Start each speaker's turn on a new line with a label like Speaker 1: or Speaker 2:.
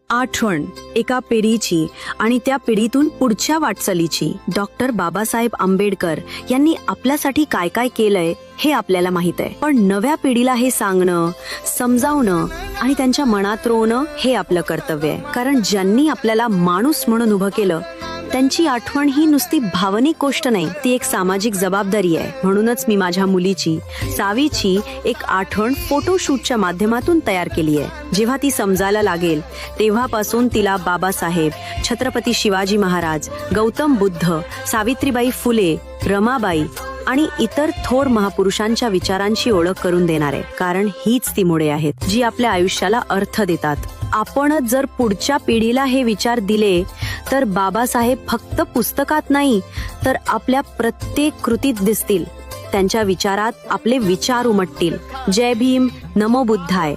Speaker 1: आठवण एका पिढीची आणि त्या पिढीतून पुढच्या वाटचालीची. डॉक्टर बाबासाहेब आंबेडकर यांनी आपल्यासाठी काय काय केलंय हे आपल्याला माहित आहे, पण नव्या पिढीला हे सांगणं, समजावणं आणि त्यांच्या मनात रोवणं हे आपलं कर्तव्य आहे. कारण ज्यांनी आपल्याला माणूस म्हणून उभं केलं त्यांची आठवण ही नुसती भावनिक गोष्ट नाही, ती एक सामाजिक जबाबदारी आहे. म्हणूनच मी माझ्या मुलीची, सावीची एक आठवण फोटोशूटच्या माध्यमातून तयार केली आहे. जेव्हा ती समजायला लागेल तेव्हापासून तिला बाबासाहेब, छत्रपती शिवाजी महाराज, गौतम बुद्ध, सावित्रीबाई फुले, रमाबाई आणि इतर थोर महापुरुषांच्या विचारांची ओळख करून देणार आहे. कारण हीच ती मुळे आहेत जी आपल्या आयुष्याला अर्थ देतात. आपणच जर पुढच्या पिढीला हे विचार दिले तर बाबासाहेब फक्त पुस्तकात नाही तर आपल्या प्रत्येक कृतीत दिसतील. त्यांच्या विचारात आपले विचार उमटतील. जय भीम, नमो बुद्धाय.